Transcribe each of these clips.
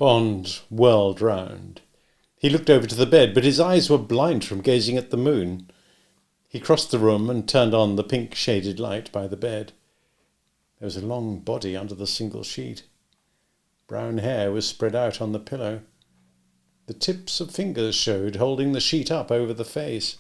Bond whirled round. He looked over to the bed, but his eyes were blind from gazing at the moon. He crossed the room and turned on the pink-shaded light by the bed. There was a long body under the single sheet. Brown hair was spread out on the pillow. The tips of fingers showed, holding the sheet up over the face.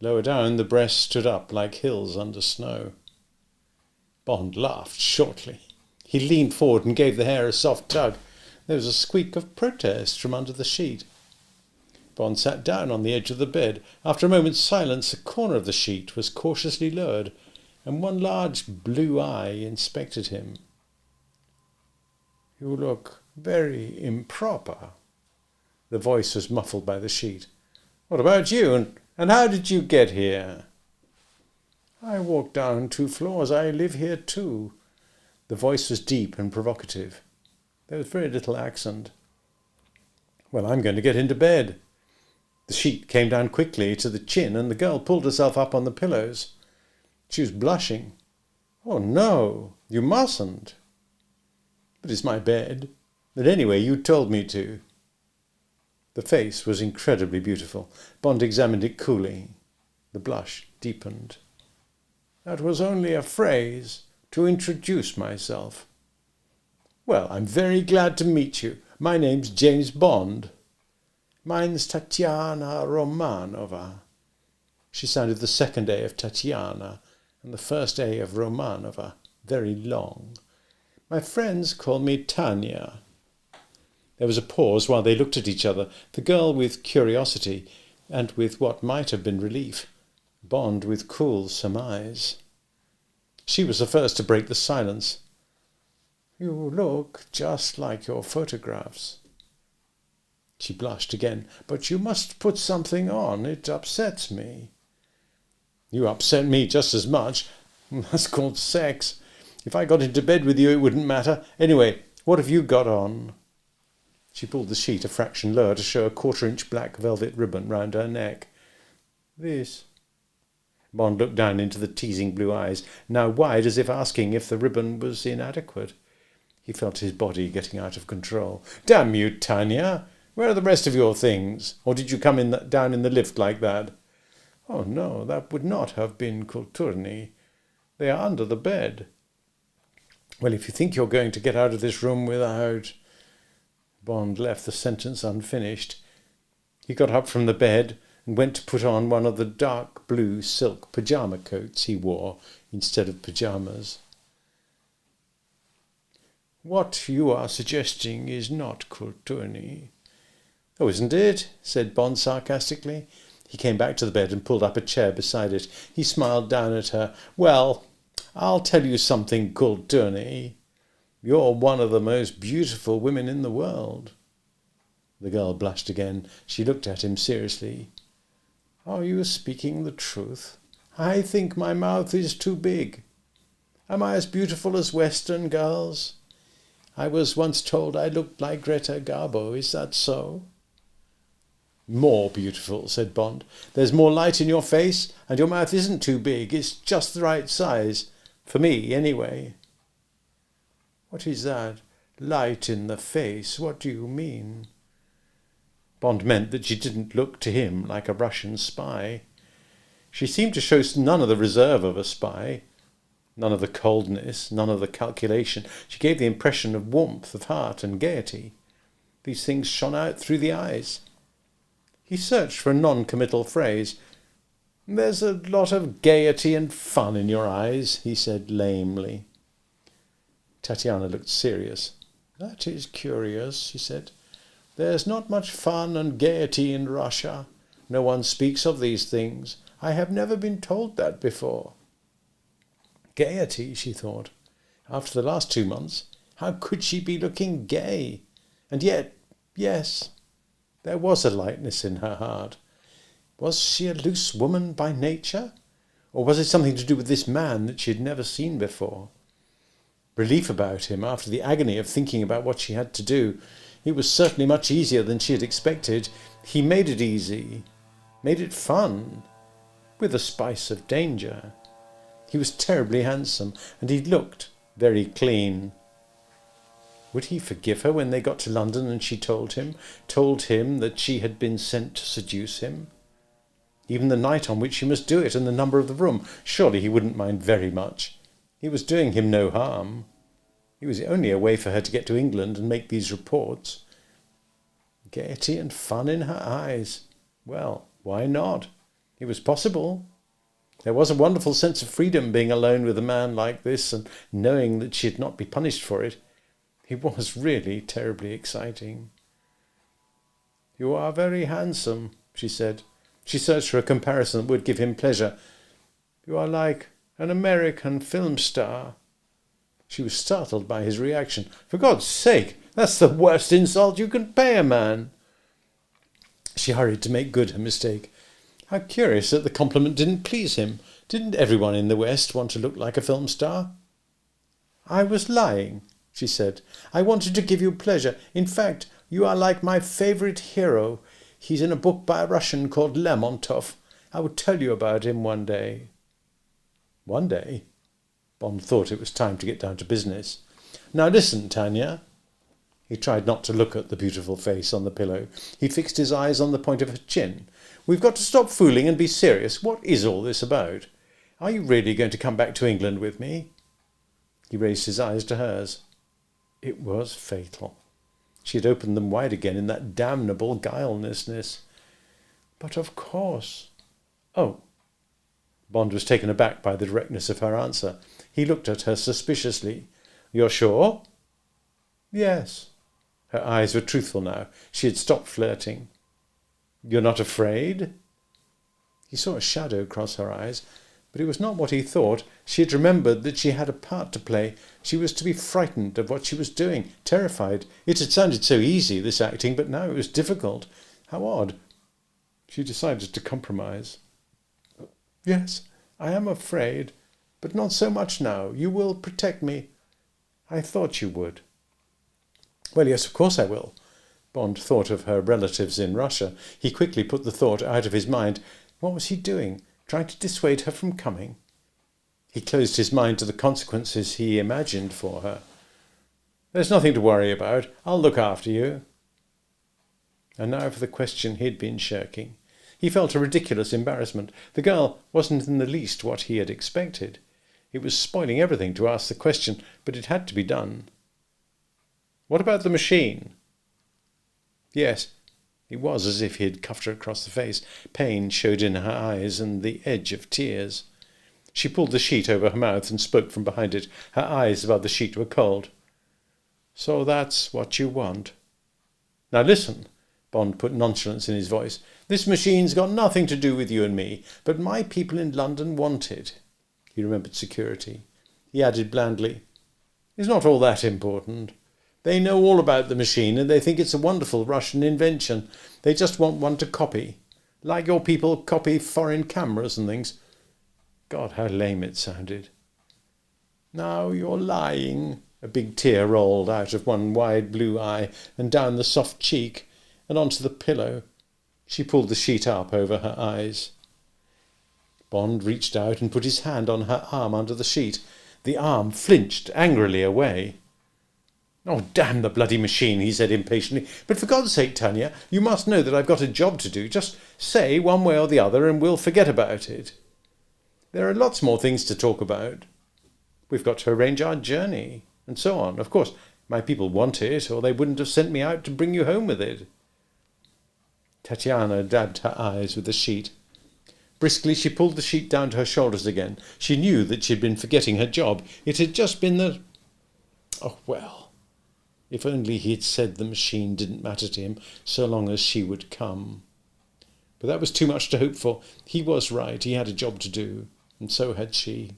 Lower down, the breast stood up like hills under snow. Bond laughed shortly. He leaned forward and gave the hair a soft tug. There was a squeak of protest from under the sheet. Bond sat down on the edge of the bed. After a moment's silence, a corner of the sheet was cautiously lowered, and one large blue eye inspected him. "You look very improper." The voice was muffled by the sheet. "What about you? And how did you get here?" "I walked down 2 floors. I live here too." The voice was deep and provocative. There was very little accent. "Well, I'm going to get into bed." The sheet came down quickly to the chin, and the girl pulled herself up on the pillows. She was blushing. "Oh, no, you mustn't." "But it's my bed. But anyway, you told me to." The face was incredibly beautiful. Bond examined it coolly. The blush deepened. "That was only a phrase to introduce myself." "Well, I'm very glad to meet you. My name's James Bond." "Mine's Tatiana Romanova." She sounded the second A of Tatiana and the first A of Romanova very long. "My friends call me Tanya." There was a pause while they looked at each other, the girl with curiosity and with what might have been relief, Bond with cool surmise. She was the first to break the silence. "You look just like your photographs." She blushed again. "But you must put something on. It upsets me." "You upset me just as much. That's called sex. If I got into bed with you, it wouldn't matter. Anyway, what have you got on?" She pulled the sheet a fraction lower to show a 1/4-inch black velvet ribbon round her neck. "This." Bond looked down into the teasing blue eyes, now wide as if asking if the ribbon was inadequate. He felt his body getting out of control. "Damn you, Tanya! Where are the rest of your things? Or did you come down in the lift like that?" "Oh, no, that would not have been kulturny. They are under the bed." "Well, if you think you're going to get out of this room without—" Bond left the sentence unfinished. He got up from the bed and went to put on one of the dark blue silk pyjama coats he wore instead of pyjamas. "What you are suggesting is not kulturny." "Oh, isn't it?" said Bond sarcastically. He came back to the bed and pulled up a chair beside it. He smiled down at her. "Well, I'll tell you something kulturny. You're one of the most beautiful women in the world." The girl blushed again. She looked at him seriously. "Are you speaking the truth? I think my mouth is too big. Am I as beautiful as Western girls? I was once told I looked like Greta Garbo. Is that so?" "More beautiful," said Bond. "There's more light in your face, and your mouth isn't too big. It's just the right size. For me, anyway." "What is that? Light in the face? What do you mean?" Bond meant that she didn't look to him like a Russian spy. She seemed to show none of the reserve of a spy, none of the coldness, none of the calculation. She gave the impression of warmth of heart and gaiety. These things shone out through the eyes. He searched for a non-committal phrase. "There's a lot of gaiety and fun in your eyes," he said lamely. Tatiana looked serious. "That is curious," she said. "There's not much fun and gaiety in Russia. No one speaks of these things. I have never been told that before." Gaiety, she thought. After the last 2 months, how could she be looking gay? And yet, yes, there was a lightness in her heart. Was she a loose woman by nature? Or was it something to do with this man that she had never seen before? Relief about him after the agony of thinking about what she had to do. It was certainly much easier than she had expected. He made it easy, made it fun, with a spice of danger. He was terribly handsome, and he looked very clean. Would he forgive her when they got to London and she told him that she had been sent to seduce him? Even the night on which she must do it and the number of the room. Surely he wouldn't mind very much. He was doing him no harm. It was only a way for her to get to England and make these reports. Gaiety and fun in her eyes. Well, why not? It was possible. There was a wonderful sense of freedom being alone with a man like this and knowing that she'd not be punished for it. It was really terribly exciting. "You are very handsome," she said. She searched for a comparison that would give him pleasure. "You are like an American film star." She was startled by his reaction. "For God's sake, that's the worst insult you can pay a man." She hurried to make good her mistake. How curious that the compliment didn't please him. Didn't everyone in the West want to look like a film star? "I was lying," she said. "I wanted to give you pleasure. In fact, you are like my favourite hero. He's in a book by a Russian called Lermontov. I will tell you about him one day." One day? Bond thought it was time to get down to business. "Now listen, Tanya." He tried not to look at the beautiful face on the pillow. He fixed his eyes on the point of her chin. "We've got to stop fooling and be serious. What is all this about? Are you really going to come back to England with me?" He raised his eyes to hers. It was fatal. She had opened them wide again in that damnable guilelessness. "But of course." "Oh." Bond was taken aback by the directness of her answer. He looked at her suspiciously. "You're sure?" "Yes." Her eyes were truthful now. She had stopped flirting. "You're not afraid?" He saw a shadow cross her eyes, but it was not what he thought. She had remembered that she had a part to play. She was to be frightened of what she was doing, terrified. It had sounded so easy, this acting, but now it was difficult. How odd. She decided to compromise. "Yes, I am afraid, but not so much now. You will protect me." "I thought you would." "Well, yes, of course I will." Bond thought of her relatives in Russia. He quickly put the thought out of his mind. What was he doing? Trying to dissuade her from coming? He closed his mind to the consequences he imagined for her. "There's nothing to worry about. I'll look after you." And now for the question he'd been shirking. He felt a ridiculous embarrassment. The girl wasn't in the least what he had expected. It was spoiling everything to ask the question, but it had to be done. "What about the machine?" Yes. It was as if he had cuffed her across the face. Pain showed in her eyes and the edge of tears. She pulled the sheet over her mouth and spoke from behind it. Her eyes above the sheet were cold. "So that's what you want." "Now listen." Bond put nonchalance in his voice. "This machine's got nothing to do with you and me, but my people in London want it." He remembered security. He added blandly, "It's not all that important. They know all about the machine and they think it's a wonderful Russian invention. They just want one to copy. Like your people copy foreign cameras and things." God, how lame it sounded. "Now you're lying." A big tear rolled out of one wide blue eye and down the soft cheek and onto the pillow. She pulled the sheet up over her eyes. Bond reached out and put his hand on her arm under the sheet. The arm flinched angrily away. "Oh, damn the bloody machine," he said impatiently. "But for God's sake, Tanya, you must know that I've got a job to do. Just say one way or the other and we'll forget about it. There are lots more things to talk about. We've got to arrange our journey, and so on. Of course, my people want it, or they wouldn't have sent me out to bring you home with it." Tatiana dabbed her eyes with the sheet. Briskly she pulled the sheet down to her shoulders again. She knew that she had been forgetting her job. It had just been the... Oh, well... If only he had said the machine didn't matter to him, so long as she would come. But that was too much to hope for. He was right. He had a job to do, and so had she.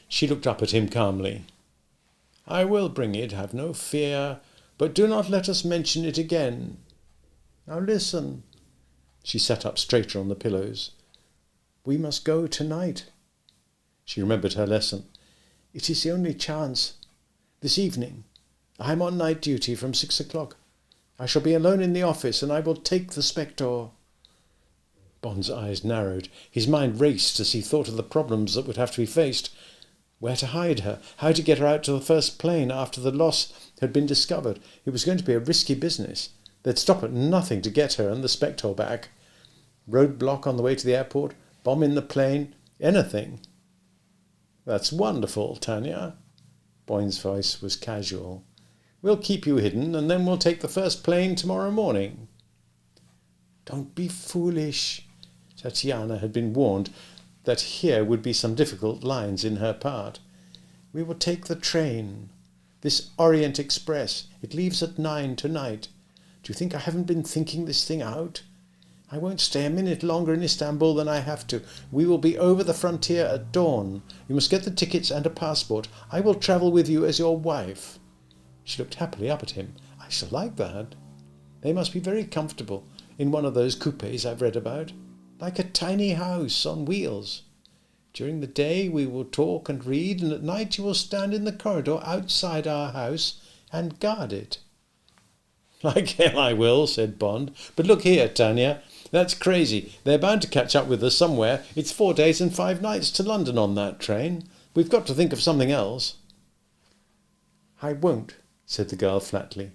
She looked up at him calmly. "I will bring it, have no fear, but do not let us mention it again. Now listen." She sat up straighter on the pillows. "We must go tonight." She remembered her lesson. "It is the only chance. This evening. I am on night duty from 6 o'clock. I shall be alone in the office, and I will take the Spectre." Bond's eyes narrowed. His mind raced as he thought of the problems that would have to be faced. where to hide her, how to get her out to the first plane after the loss had been discovered. It was going to be a risky business. They'd stop at nothing to get her and the Spector back. Roadblock on the way to the airport, bomb in the plane, anything. That's wonderful, Tanya. Boyne's voice was casual. We'll keep you hidden, and then we'll take the first plane tomorrow morning. Don't be foolish. Tatiana had been warned that here would be some difficult lines in her part. We will take the train. This Orient Express. It leaves at 9 tonight. Do you think I haven't been thinking this thing out? I won't stay a minute longer in Istanbul than I have to. We will be over the frontier at dawn. You must get the tickets and a passport. I will travel with you as your wife. She looked happily up at him. I shall like that. They must be very comfortable in one of those coupes I've read about. Like a tiny house on wheels. During the day we will talk and read, and at night you will stand in the corridor outside our house and guard it. Like hell I will, said Bond. But look here, Tanya. That's crazy. They're bound to catch up with us somewhere. It's 4 days and 5 nights to London on that train. We've got to think of something else. I won't, said the girl flatly.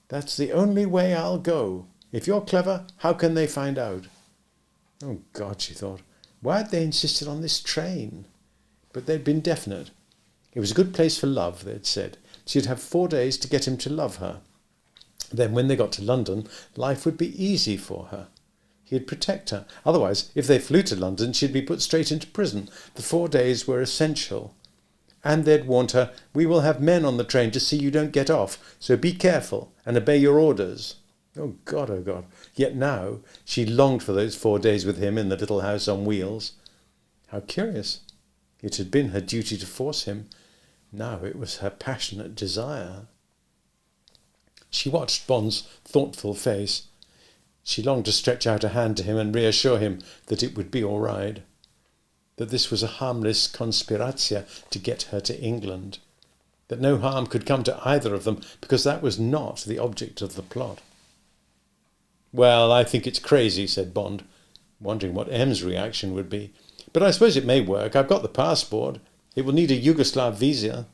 That's the only way I'll go. If you're clever, how can they find out? Oh, God, she thought. Why had they insisted on this train? But they'd been definite. It was a good place for love, they'd said. She'd have 4 days to get him to love her. Then when they got to London, life would be easy for her. He'd protect her. Otherwise, if they flew to London, she'd be put straight into prison. The 4 days were essential. And they'd warned her, we will have men on the train to see you don't get off, so be careful and obey your orders. Oh, God, oh, God. Yet now she longed for those 4 days with him in the little house on wheels. How curious. It had been her duty to force him. Now it was her passionate desire. She watched Bond's thoughtful face. She longed to stretch out a hand to him and reassure him that it would be all right, that this was a harmless conspirazia to get her to England, that no harm could come to either of them because that was not the object of the plot. Well, I think it's crazy, said Bond, wondering what M's reaction would be. But I suppose it may work. I've got the passport. It will need a Yugoslav visa.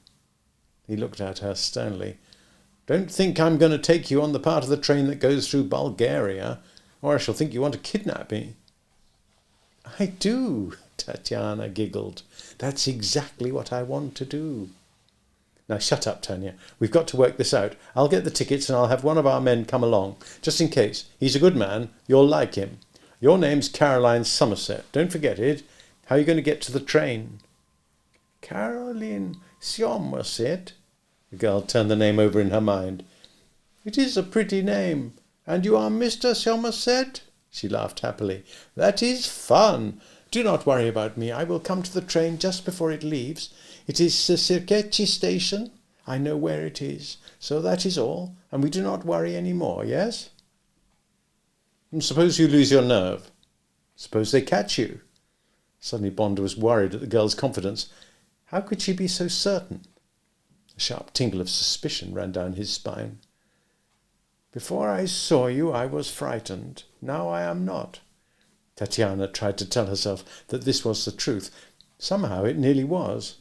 He looked at her sternly. Don't think I'm going to take you on the part of the train that goes through Bulgaria, or I shall think you want to kidnap me. I do, Tatiana giggled. That's exactly what I want to do. Now shut up, Tanya. We've got to work this out. I'll get the tickets and I'll have one of our men come along, just in case. He's a good man. You'll like him. Your name's Caroline Somerset. Don't forget it. How are you going to get to the train? Caroline Somerset? The girl turned the name over in her mind. It is a pretty name. And you are Mr. Somerset? She laughed happily. That is fun. Do not worry about me. I will come to the train just before it leaves. It is the Sirkeci station. I know where it is. So that is all. And we do not worry any more, yes? And suppose you lose your nerve. Suppose they catch you. Suddenly Bond was worried at the girl's confidence. How could she be so certain? A sharp tingle of suspicion ran down his spine. Before I saw you, I was frightened. Now I am not. Tatiana tried to tell herself that this was the truth. Somehow it nearly was.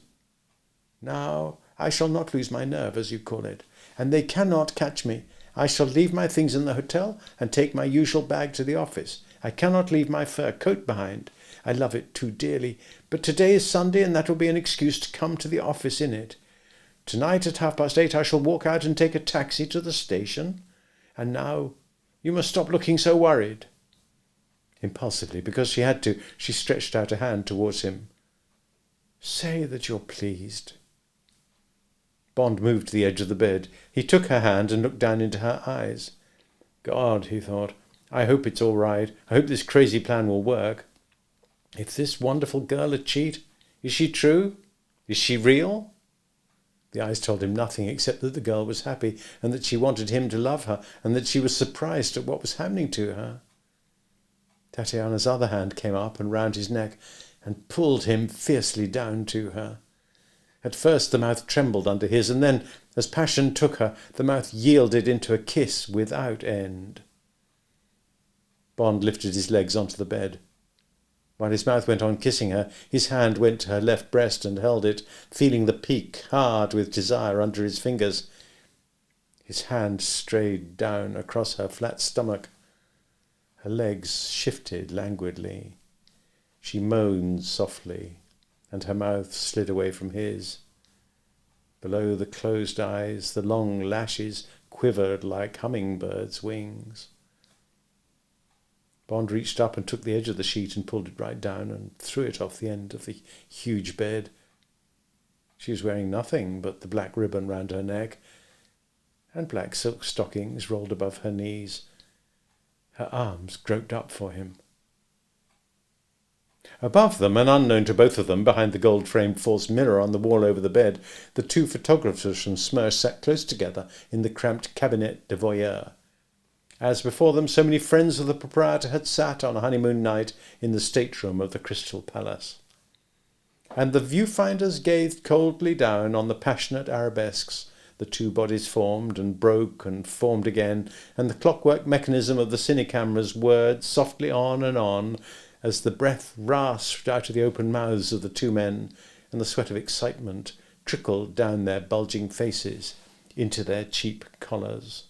Now I shall not lose my nerve, as you call it, and they cannot catch me. I shall leave my things in the hotel and take my usual bag to the office. I cannot leave my fur coat behind. I love it too dearly. But today is Sunday, and that will be an excuse to come to the office in it. Tonight at 8:30 I shall walk out and take a taxi to the station. And now you must stop looking so worried. Impulsively, because she had to, she stretched out a hand towards him. Say that you're pleased. Bond moved to the edge of the bed. He took her hand and looked down into her eyes. God, he thought, I hope it's all right. I hope this crazy plan will work. If this wonderful girl a cheat, is she true? Is she real? The eyes told him nothing except that the girl was happy and that she wanted him to love her and that she was surprised at what was happening to her. Tatiana's other hand came up and round his neck and pulled him fiercely down to her. At first the mouth trembled under his, and then, as passion took her, the mouth yielded into a kiss without end. Bond lifted his legs onto the bed. While his mouth went on kissing her, his hand went to her left breast and held it, feeling the peak hard with desire under his fingers. His hand strayed down across her flat stomach. Her legs shifted languidly. She moaned softly, and her mouth slid away from his. Below the closed eyes, the long lashes quivered like hummingbirds' wings. Bond reached up and took the edge of the sheet and pulled it right down and threw it off the end of the huge bed. She was wearing nothing but the black ribbon round her neck and black silk stockings rolled above her knees. Her arms groped up for him. Above them, and unknown to both of them, behind the gold-framed false mirror on the wall over the bed, the two photographers from Smersh sat close together in the cramped cabinet de voyeur. As before them, so many friends of the proprietor had sat on a honeymoon night in the stateroom of the Crystal Palace. And the viewfinders gazed coldly down on the passionate arabesques the two bodies formed and broke and formed again, and the clockwork mechanism of the cinecameras whirred softly on as the breath rasped out of the open mouths of the two men, and the sweat of excitement trickled down their bulging faces into their cheap collars.